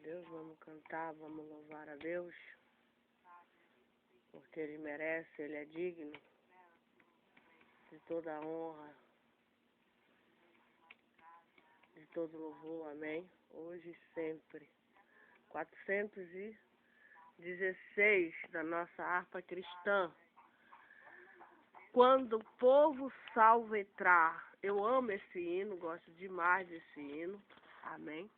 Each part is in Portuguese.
Deus, vamos cantar, vamos louvar a Deus, porque Ele merece, Ele é digno de toda a honra, de todo louvor, amém? Hoje e sempre. 416 da nossa harpa cristã. Quando o povo salvo entrar. Eu amo esse hino, gosto demais desse hino, amém?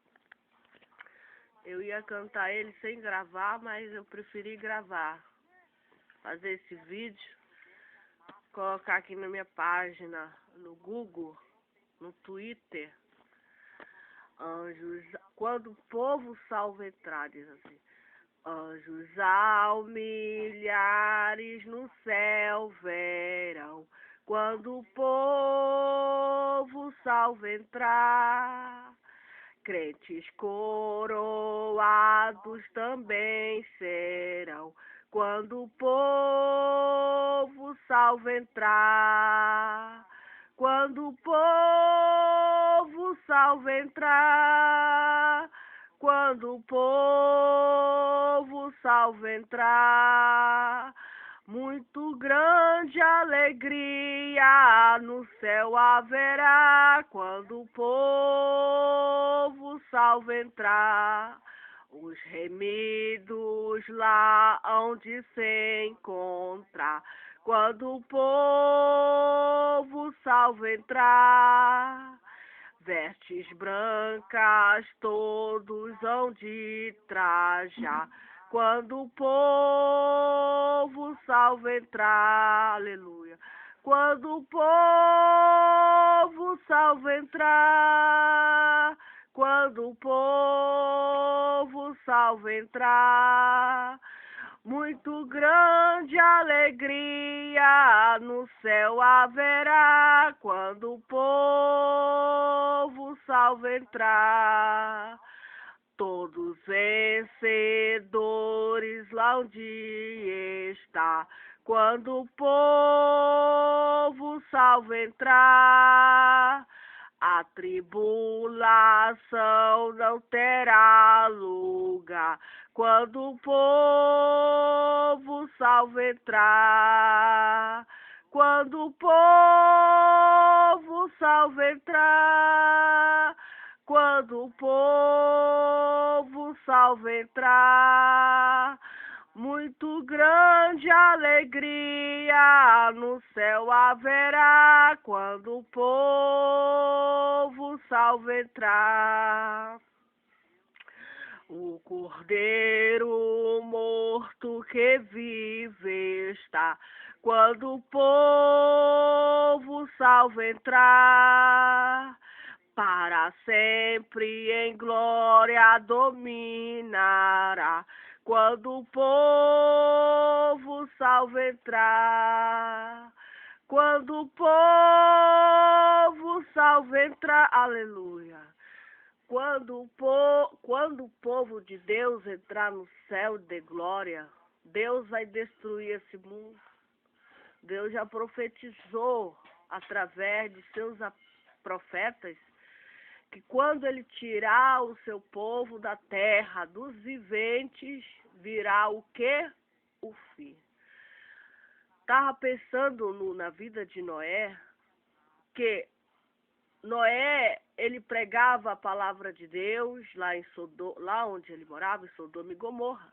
Eu ia cantar ele sem gravar, mas eu preferi gravar. Fazer esse vídeo, colocar aqui na minha página, no Google, no Twitter. Anjos, quando o povo salvo entrar, diz assim. Anjos ao milhares no céu verão, quando o povo salvo entrar. Crentes coroados também serão, quando o povo salvo entrar. Quando o povo salvo entrar. Quando o povo salvo entrar. Muito grande alegria no céu haverá, quando o povo salvo entrar. Os remidos lá hão de se encontrar, quando o povo salvo entrar. Vestes brancas todos hão de trajar, quando o povo salvo entrar, aleluia. Quando o povo salvo entrar, quando o povo salvo entrar. Muito grande alegria no céu haverá, quando o povo salvo entrar. Todos vencedores lá onde está, quando o povo salvo entrar. A tribulação não terá lugar, quando o povo salvo entrar. Quando o povo salvo entrar. Quando o povo salvo entrar. Muito grande alegria no céu haverá, quando o povo salvo entrar. O cordeiro morto que vive está, quando o povo salvo entrar. Para sempre em glória dominará, quando o povo salvo entrar. Quando o povo salvo entrar, aleluia. Quando o povo de Deus entrar no céu de glória, Deus vai destruir esse mundo. Deus já profetizou através de seus profetas que quando ele tirar o seu povo da terra, dos viventes, virá o quê? O fim. Estava pensando na vida de Noé, que Noé, ele pregava a palavra de Deus lá onde ele morava, em Sodoma e Gomorra.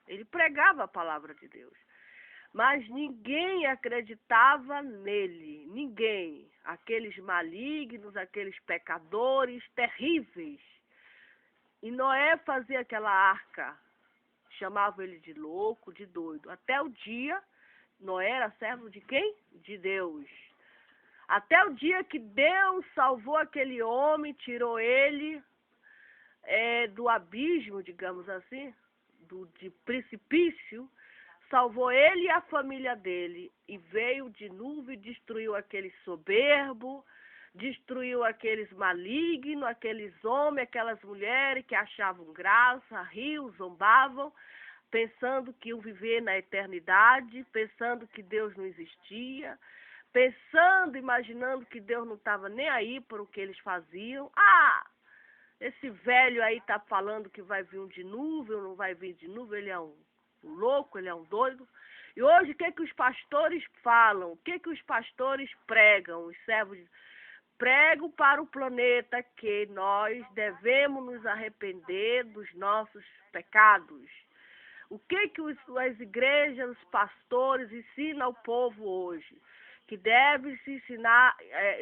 Ele pregava a palavra de Deus. Mas ninguém acreditava nele, ninguém. Aqueles malignos, aqueles pecadores terríveis. E Noé fazia aquela arca, chamava ele de louco, de doido. Até o dia, Noé era servo de quem? De Deus. Até o dia que Deus salvou aquele homem, tirou ele do abismo, digamos assim, de precipício, salvou ele e a família dele, e veio de nuvem e destruiu aquele soberbo, destruiu aqueles malignos, aqueles homens, aquelas mulheres que achavam graça, riam, zombavam, pensando que iam viver na eternidade, pensando que Deus não existia, pensando, imaginando que Deus não estava nem aí para o que eles faziam. Esse velho aí tá falando que vai vir um dilúvio, não vai vir dilúvio, ele é um louco, ele é um doido. E hoje o que que os pastores falam? O que que os pastores pregam? Os servos pregam para o planeta que nós devemos nos arrepender dos nossos pecados. O que que as igrejas, os pastores ensinam ao povo hoje? Que deve se ensinar,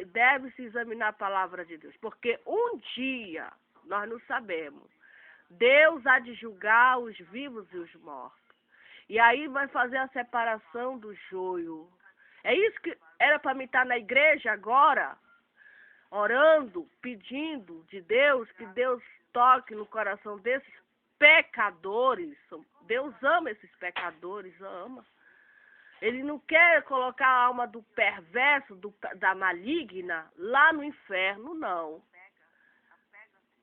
deve se examinar a palavra de Deus. Porque um dia, nós não sabemos, Deus há de julgar os vivos e os mortos. E aí vai fazer a separação do joio. É isso que era para mim estar na igreja agora, orando, pedindo de Deus, que Deus toque no coração desses pecadores. Deus ama esses pecadores, ama. Ele não quer colocar a alma do perverso, da maligna, lá no inferno, não.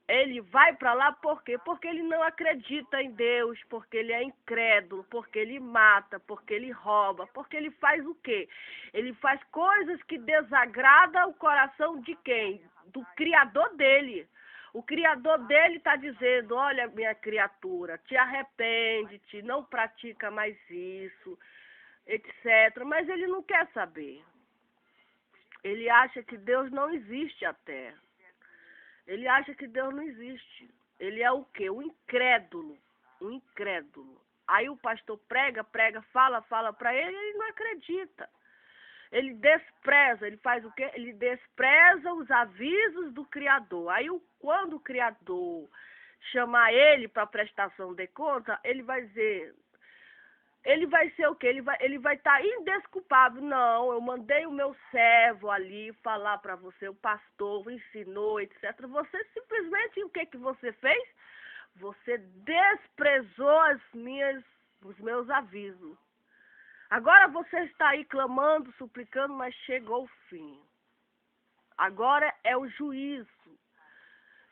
Ele vai para lá por quê? Porque ele não acredita em Deus, porque ele é incrédulo, porque ele mata, porque ele rouba, porque ele faz o quê? Ele faz coisas que desagradam o coração de quem? Do Criador dele. O Criador dele está dizendo, olha minha criatura, te arrepende-te, não pratica mais isso, etc. Mas ele não quer saber. Ele acha que Deus não existe até. Ele acha que Deus não existe. Ele é o quê? O incrédulo. O incrédulo. Aí o pastor prega, fala para ele, ele não acredita. Ele despreza, ele faz o quê? Ele despreza os avisos do Criador. Aí quando o Criador chamar ele para prestação de conta, ele vai dizer... Ele vai ser o quê? Ele vai estar indesculpável. Não, eu mandei o meu servo ali falar para você, o pastor ensinou, etc. Você simplesmente, o que que você fez? Você desprezou os meus avisos. Agora você está aí clamando, suplicando, mas chegou o fim. Agora é o juízo.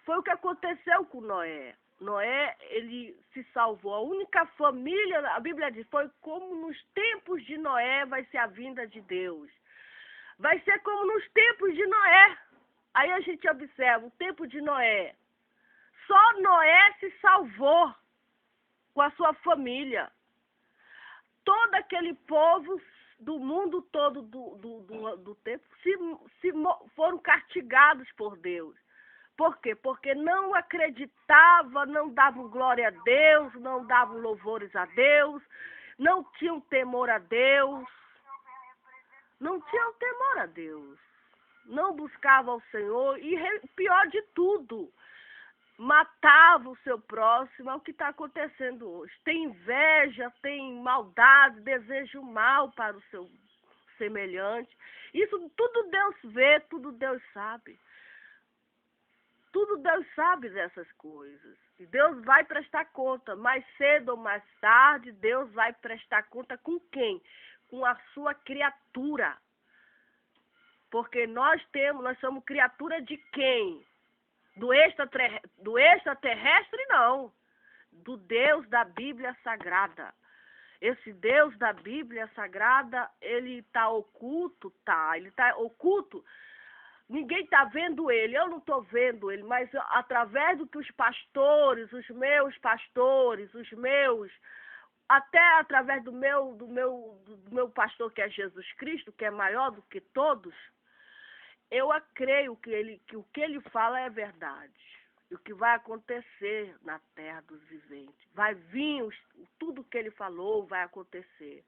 Foi o que aconteceu com Noé. Noé, ele se salvou. A única família, a Bíblia diz, foi como nos tempos de Noé vai ser a vinda de Deus. Vai ser como nos tempos de Noé. Aí a gente observa, o tempo de Noé. Só Noé se salvou com a sua família. Todo aquele povo do mundo todo do tempo foram castigados por Deus. Por quê? Porque não acreditavam, não davam glória a Deus, não davam louvores a Deus, não tinham temor a Deus, não tinham temor a Deus, não buscavam ao Senhor e, pior de tudo, matavam o seu próximo. É o que está acontecendo hoje. Tem inveja, tem maldade, desejo mal para o seu semelhante. Isso tudo Deus vê, tudo Deus sabe. Tudo Deus sabe dessas coisas. E Deus vai prestar conta. Mais cedo ou mais tarde, Deus vai prestar conta com quem? Com a sua criatura. Porque nós somos criatura de quem? Do extraterrestre, não. Do Deus da Bíblia Sagrada. Esse Deus da Bíblia Sagrada, ele está oculto, tá? Ele está oculto. Ninguém está vendo ele, eu não estou vendo ele, mas através do que os pastores, os meus pastores, até através do meu pastor que é Jesus Cristo, que é maior do que todos, eu creio que o que ele fala é verdade. E o que vai acontecer na terra dos viventes. Vai vir, tudo que ele falou vai acontecer.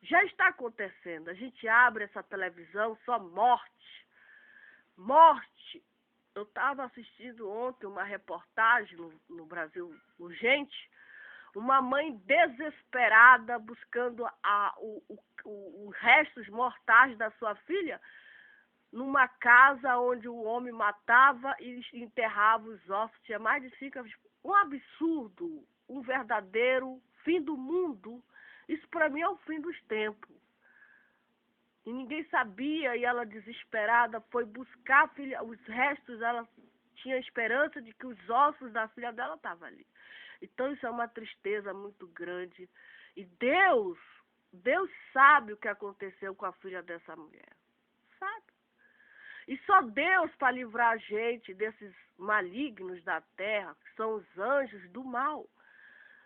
Já está acontecendo, a gente abre essa televisão, só morte. Morte. Eu estava assistindo ontem uma reportagem no Brasil Urgente, uma mãe desesperada buscando os restos mortais da sua filha numa casa onde o homem matava e enterrava os ossos. Tinha mais de 5 anos. Um absurdo, um verdadeiro fim do mundo. Isso para mim é o fim dos tempos. E ninguém sabia, e ela desesperada foi buscar a filha, os restos, ela tinha esperança de que os ossos da filha dela estavam ali. Então isso é uma tristeza muito grande. E Deus sabe o que aconteceu com a filha dessa mulher. Sabe? E só Deus para livrar a gente desses malignos da terra, que são os anjos do mal.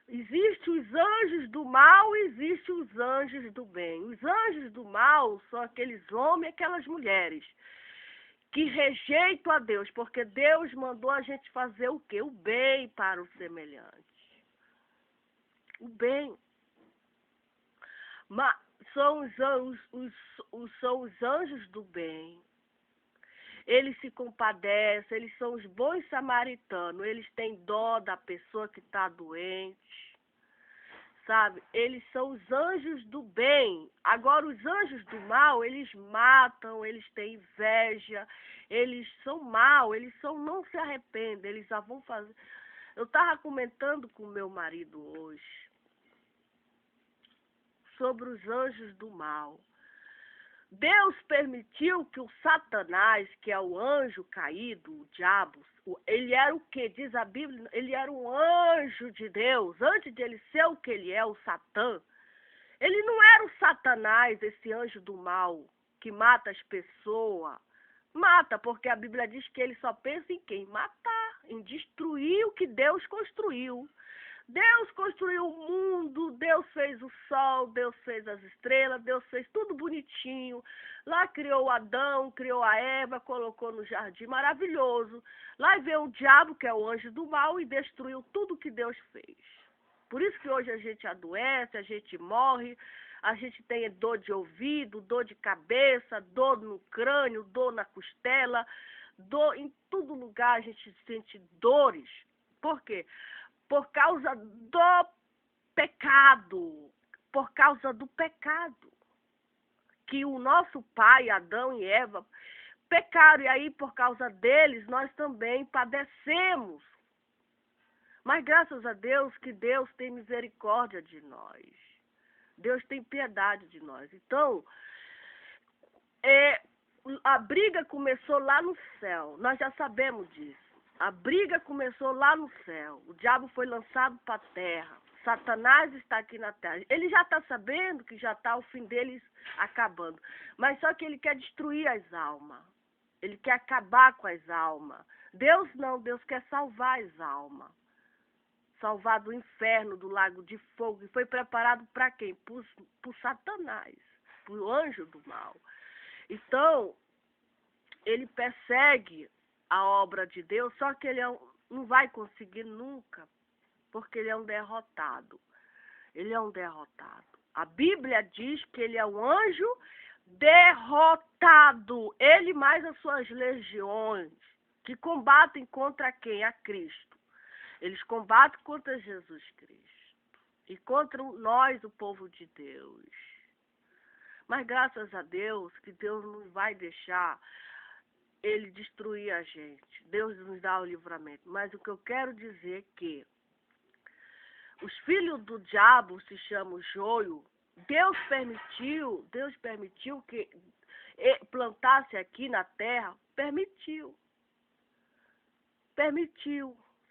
Existem os anjos do mal e existem os anjos do bem. Os anjos do mal são aqueles homens e aquelas mulheres que rejeitam a Deus, porque Deus mandou a gente fazer o quê? O bem para o semelhante. O bem. Mas são os anjos do bem. Eles se compadecem, eles são os bons samaritanos, eles têm dó da pessoa que está doente, sabe? Eles são os anjos do bem. Agora, os anjos do mal, eles matam, eles têm inveja, eles são mal, não se arrependem, eles já vão fazer. Eu estava comentando com meu marido hoje sobre os anjos do mal. Deus permitiu que o Satanás, que é o anjo caído, o diabo, ele era o que? Diz a Bíblia, ele era um anjo de Deus. Antes de ele ser o que ele é, o Satã, ele não era o Satanás, esse anjo do mal, que mata as pessoas. Mata, porque a Bíblia diz que ele só pensa em quem? Matar, em destruir o que Deus construiu. Deus construiu o mundo, Deus fez o sol, Deus fez as estrelas, Deus fez tudo bonitinho. Lá criou Adão, criou a Eva, colocou no jardim, maravilhoso. Lá veio o diabo, que é o anjo do mal, e destruiu tudo que Deus fez. Por isso que hoje a gente adoece, a gente morre, a gente tem dor de ouvido, dor de cabeça, dor no crânio, dor na costela, dor em todo lugar a gente sente dores. Por quê? Por causa do pecado, que o nosso pai, Adão e Eva, pecaram, e aí por causa deles nós também padecemos. Mas graças a Deus que Deus tem misericórdia de nós, Deus tem piedade de nós. Então, a briga começou lá no céu, nós já sabemos disso. A briga começou lá no céu. O diabo foi lançado para a terra. Satanás está aqui na terra. Ele já está sabendo que já está o fim deles acabando. Mas só que ele quer destruir as almas. Ele quer acabar com as almas. Deus não, Deus quer salvar as almas. Salvar do inferno, do lago de fogo. E foi preparado para quem? Por Satanás, para o anjo do mal. Então, ele persegue a obra de Deus, só que ele não vai conseguir nunca, porque ele é um derrotado. Ele é um derrotado. A Bíblia diz que ele é um anjo derrotado. Ele mais as suas legiões, que combatem contra quem? A Cristo. Eles combatem contra Jesus Cristo e contra nós, o povo de Deus. Mas graças a Deus, que Deus não vai deixar ele destruir a gente. Deus nos dá o livramento. Mas o que eu quero dizer é que os filhos do diabo se chamam joio. Deus permitiu que plantasse aqui na terra. Permitiu.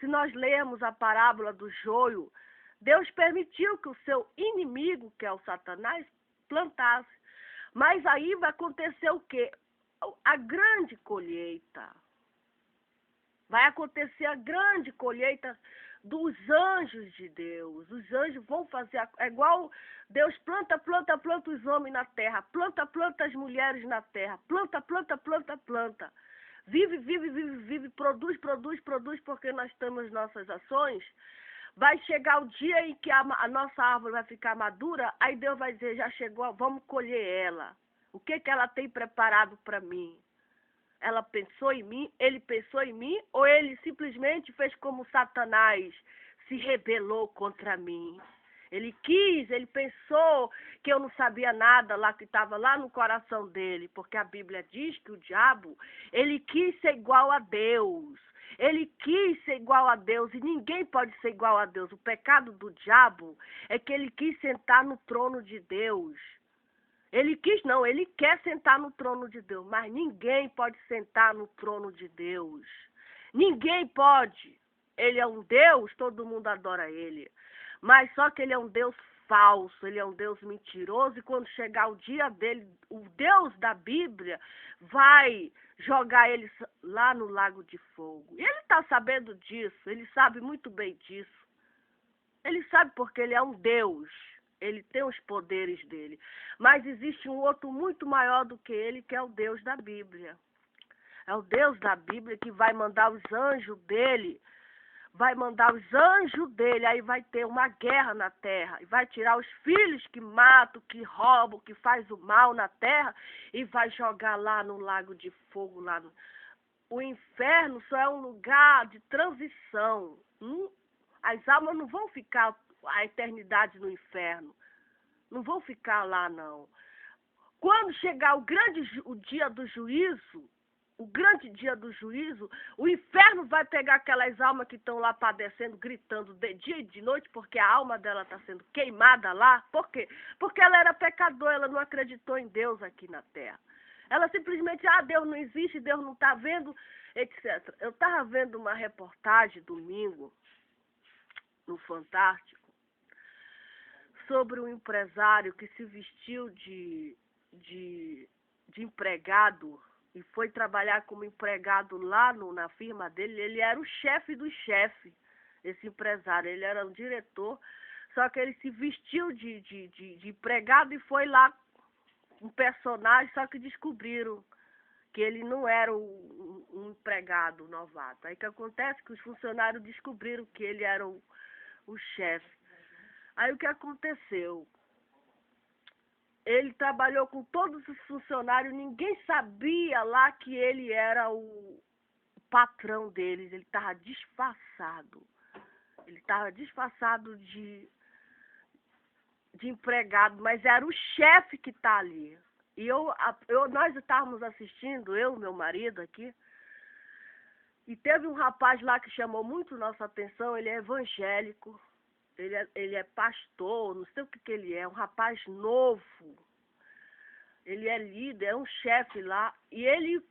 Se nós lemos a parábola do joio, Deus permitiu que o seu inimigo, que é o Satanás, plantasse. Mas aí vai acontecer o quê? A grande colheita. Vai acontecer a grande colheita dos anjos de Deus. Os anjos vão fazer, é igual Deus planta os homens na terra, planta as mulheres na terra, planta. Vive, produz, porque nós temos nossas ações. Vai chegar o dia em que a nossa árvore vai ficar madura, aí Deus vai dizer, já chegou, vamos colher ela. O que ela tem preparado para mim? Ela pensou em mim, ele pensou em mim, ou ele simplesmente fez como Satanás, se rebelou contra mim? Ele pensou que eu não sabia nada lá, que estava lá no coração dele, porque a Bíblia diz que o diabo, ele quis ser igual a Deus. Ele quis ser igual a Deus e ninguém pode ser igual a Deus. O pecado do diabo é que ele quis sentar no trono de Deus. Ele quer sentar no trono de Deus, mas ninguém pode sentar no trono de Deus. Ninguém pode. Ele é um Deus, todo mundo adora ele. Mas só que ele é um Deus falso, ele é um Deus mentiroso, e quando chegar o dia dele, o Deus da Bíblia vai jogar eles lá no lago de fogo. E ele está sabendo disso, ele sabe muito bem disso. Ele sabe porque ele é um Deus, ele tem os poderes dele. Mas existe um outro muito maior do que ele, que é o Deus da Bíblia. É o Deus da Bíblia que vai mandar os anjos dele, aí vai ter uma guerra na terra, e vai tirar os filhos que matam, que roubam, que faz o mal na terra, e vai jogar lá no lago de fogo. O inferno só é um lugar de transição. As almas não vão ficar a eternidade no inferno. Não vão ficar lá, não. Quando chegar o dia do juízo, o grande dia do juízo, o inferno vai pegar aquelas almas que estão lá padecendo, gritando de dia e de noite, porque a alma dela está sendo queimada lá. Por quê? Porque ela era pecadora, ela não acreditou em Deus aqui na terra. Ela simplesmente, Deus não existe, Deus não está vendo, etc. Eu estava vendo uma reportagem domingo, no Fantástico, sobre um empresário que se vestiu de empregado e foi trabalhar como empregado lá na firma dele. Ele era o chefe do chefe, esse empresário. Ele era um diretor, só que ele se vestiu de empregado e foi lá um personagem, só que descobriram que ele não era um empregado novato. Aí que acontece que os funcionários descobriram que ele era o chefe. Aí o que aconteceu? Ele trabalhou com todos os funcionários, ninguém sabia lá que ele era o patrão deles. Ele estava disfarçado. Ele estava disfarçado de empregado, mas era o chefe que está ali. E nós estávamos assistindo, eu e meu marido aqui, e teve um rapaz lá que chamou muito nossa atenção. Ele é evangélico. Ele é pastor, não sei o que ele é, um rapaz novo. Ele é líder, é um chefe lá. E ele,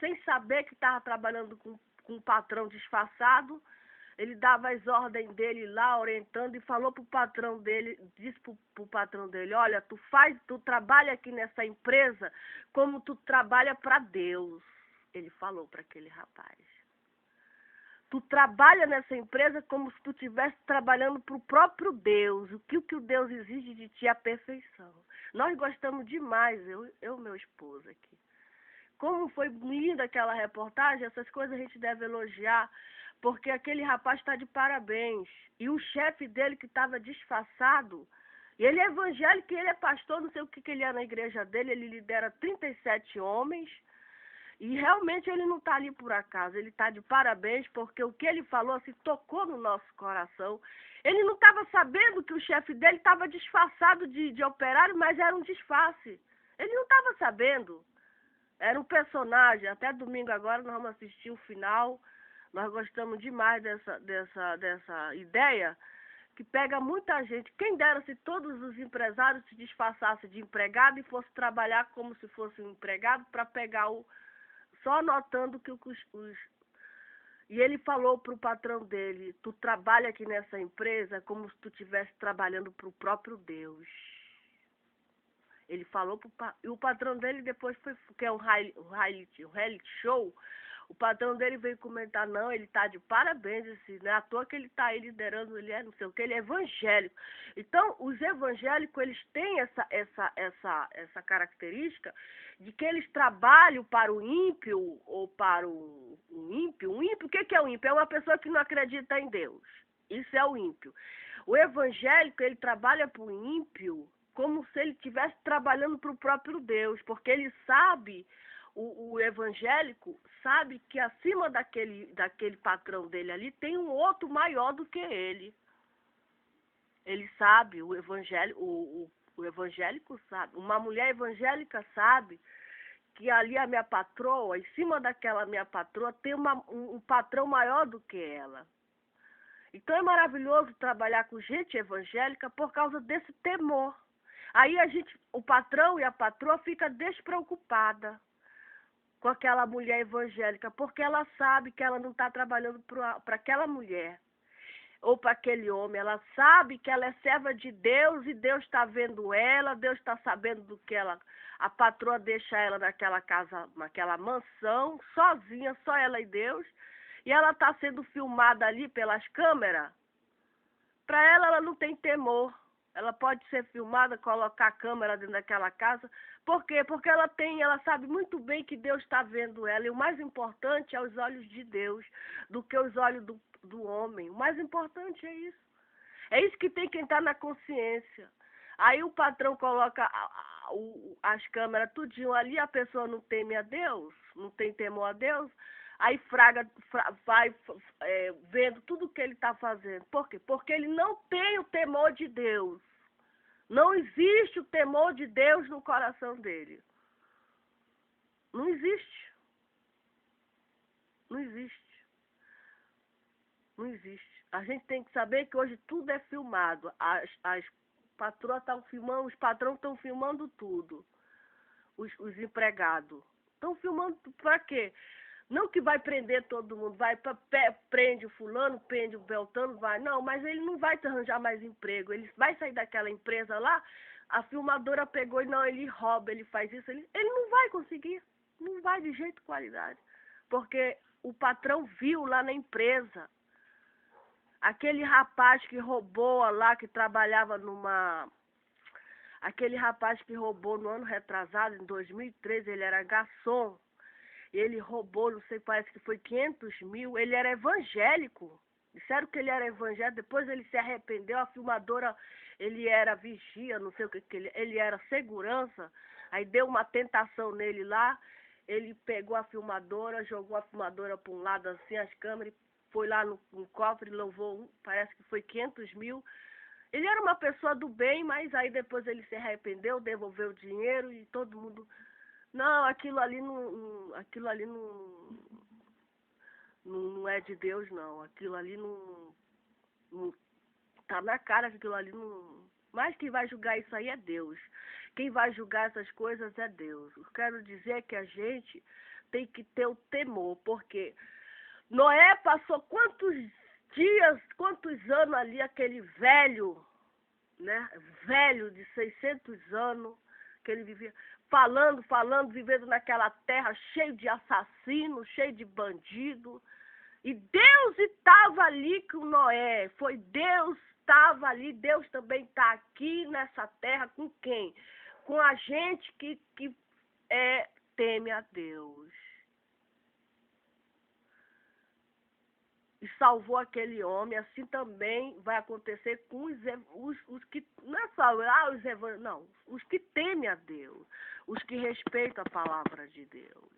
sem saber que estava trabalhando com um patrão disfarçado, ele dava as ordens dele lá, orientando, e falou pro patrão dele, disse pro patrão dele: olha, tu trabalha aqui nessa empresa como tu trabalha para Deus. Ele falou para aquele rapaz. Tu trabalha nessa empresa como se tu estivesse trabalhando para o próprio Deus. O que o Deus exige de ti é a perfeição. Nós gostamos demais, eu e meu esposo aqui. Como foi linda aquela reportagem, essas coisas a gente deve elogiar, porque aquele rapaz está de parabéns. E o chefe dele, que estava disfarçado, e ele é evangélico, ele é pastor, não sei o que ele é na igreja dele, ele lidera 37 homens. E realmente ele não está ali por acaso, ele está de parabéns, porque o que ele falou assim, tocou no nosso coração. Ele não estava sabendo que o chefe dele estava disfarçado de operário, mas era um disfarce. Ele não estava sabendo. Era um personagem. Até domingo agora nós vamos assistir o final. Nós gostamos demais dessa ideia, que pega muita gente. Quem dera se todos os empresários se disfarçassem de empregado e fossem trabalhar como se fosse um empregado para pegar só notando que E ele falou para o patrão dele: tu trabalha aqui nessa empresa como se tu estivesse trabalhando para o próprio Deus. Ele falou e o patrão dele depois foi, que é um reality show, o patrão dele veio comentar: não, ele está de parabéns, assim, não é à toa que ele está aí liderando, ele é não sei o que, ele é evangélico. Então, os evangélicos, eles têm essa característica de que eles trabalham para o ímpio ou para o ímpio. O ímpio, o que é o ímpio? É uma pessoa que não acredita em Deus. Isso é o ímpio. O evangélico, ele trabalha para o ímpio como se ele estivesse trabalhando para o próprio Deus, porque ele sabe, o evangélico sabe que acima daquele patrão dele ali tem um outro maior do que ele. Ele sabe, o evangélico sabe, uma mulher evangélica sabe que ali a minha patroa, em cima daquela minha patroa, tem um patrão maior do que ela. Então é maravilhoso trabalhar com gente evangélica por causa desse temor. Aí o patrão e a patroa ficam despreocupada com aquela mulher evangélica, porque ela sabe que ela não está trabalhando para aquela mulher. ou para aquele homem. Ela sabe que ela é serva de Deus e Deus está vendo ela, Deus está sabendo do que ela... A patroa deixa ela naquela casa, naquela mansão, sozinha, só ela e Deus. E ela está sendo filmada ali pelas câmeras. Para ela não tem temor. Ela pode ser filmada, colocar a câmera dentro daquela casa. Por quê? Porque ela sabe muito bem que Deus está vendo ela. E o mais importante é os olhos de Deus, do que os olhos do homem. O mais importante é isso. É isso que tem que entrar na consciência. Aí o patrão coloca as câmeras tudinho ali, a pessoa não teme a Deus, não tem temor a Deus. Aí vai vendo tudo que ele está fazendo. Por quê? Porque ele não tem o temor de Deus. Não existe o temor de Deus no coração dele. Não existe. Não existe. Não existe. A gente tem que saber que hoje tudo é filmado. As patroas estão filmando, os patrões estão filmando tudo. Os empregados. Estão filmando para quê? Não que vai prender todo mundo, prende o fulano, prende o beltano, vai. Não, mas ele não vai te arranjar mais emprego. Ele vai sair daquela empresa lá, a filmadora pegou e não, ele rouba, ele faz isso. Ele não vai conseguir, não vai de jeito qualidade. Porque o patrão viu lá na empresa. Aquele rapaz que roubou lá, que trabalhava Aquele rapaz que roubou no ano retrasado, em 2013, ele era garçom. Ele roubou, não sei, parece que foi 500 mil. Ele era evangélico. Disseram que ele era evangélico. Depois ele se arrependeu. A filmadora, ele era vigia, não sei o que ele era segurança. Aí deu uma tentação nele lá. Ele pegou a filmadora, jogou a filmadora para um lado assim, as câmeras, foi lá no cofre, levou parece que foi 500 mil. Ele era uma pessoa do bem, mas aí depois ele se arrependeu, devolveu o dinheiro e todo mundo... Não, aquilo ali não é de Deus, não. Aquilo ali não tá na cara que aquilo ali não... Mas quem vai julgar isso aí é Deus. Quem vai julgar essas coisas é Deus. Eu quero dizer que a gente tem que ter o temor, porque Noé passou quantos dias, quantos anos ali, aquele velho, né? Velho de 600 anos, que ele vivia... Falando, vivendo naquela terra cheio de assassinos, cheio de bandidos. E Deus estava ali com Noé. Foi Deus estava ali. Deus também está aqui nessa terra com quem? Com a gente que teme a Deus. E salvou aquele homem. Assim também vai acontecer com os que... Não é só os evangélicos, não. Os que temem a Deus. Os que respeitam a palavra de Deus.